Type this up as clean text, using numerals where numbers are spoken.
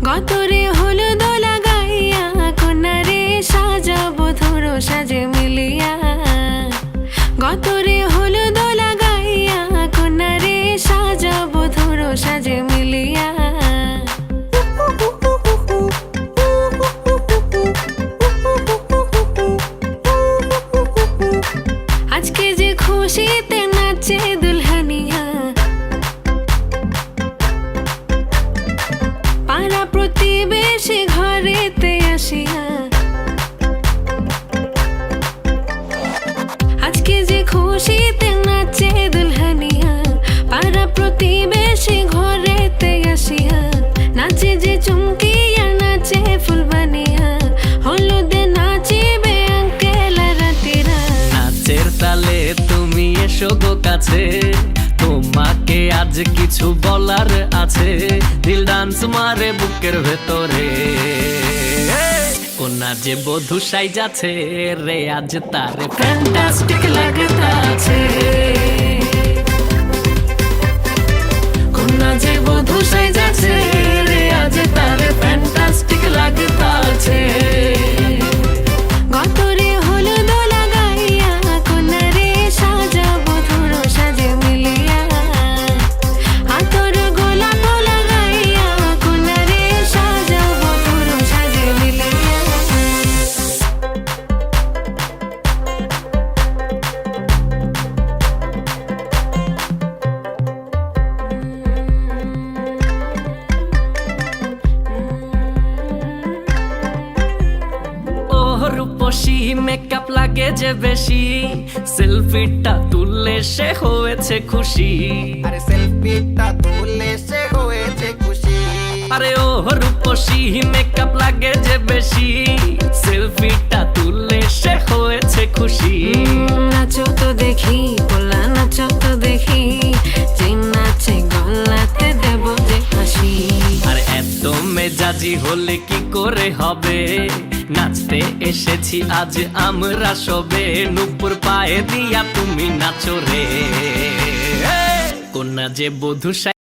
গতরে হলুদ লাগাইয়া কন্যারে সাজাবো ধরো সাজে মিলিয়া। গতরে হলুদ লাগাইয়া কন্যারে সাজাবো ধরো সাজে মিলিয়া। আজকে যে খুশিতে নাচে দুলহানিয়া, পাড়া প্রতিবেশী ঘরেতে আসিয়া। আজকে যে খুশিতে নাচে দুলহানিয়া, পাড়া প্রতিবেশী ঘরেতে আসিয়া। নাচে যে চুমকিয়া নাচে ফুলবানিয়া, হলুদে নাচিবে আঙ্কেল রাতিরা। নাচের তালে তুমি এসো গো কাছে, তোমাকে আজ কিছু বলার আছে। দিল ডান্স মারে বুকের ভেতরে, কোনা যে বধূ সাইজাছে রে আজ তারে ফ্যান্টাস্টিক লাগতাছে। কোনা যে বধূ সাইজাছে রে আজ তারে ফ্যান্টাস্টিক লাগতাছে। গতরে হলুদ লাগাইয়া কন্যারে সাজাবো ধরো সাজে মিলিয়া। হাতর গোলাপ লাগাইয়া কন্যারে সাজাবো ধরো সাজে মিলিয়া। রূপসী মেকআপ লাগে যে বেশি, সেলফিটা তুললে সে হয়েছে খুশি। আরে সেলফিটা তুললে সে হয়েছে খুশি। আরে ও রূপসী মেকআপ লাগে যে বেশি, সেলফিটা তুললে সে হয়েছে খুশি। নাচো তো দেখি বলা, নাচো তো দেখি, যে নাচে গলাতে দেব যে হাসি। আর এত মেজাজি হলে কি করে হবে, নাচতে এসেছি আজ আমরা সবে। নুপুর পায়ে দিয়া তুমি নাচো রে, কোনা যে বধূ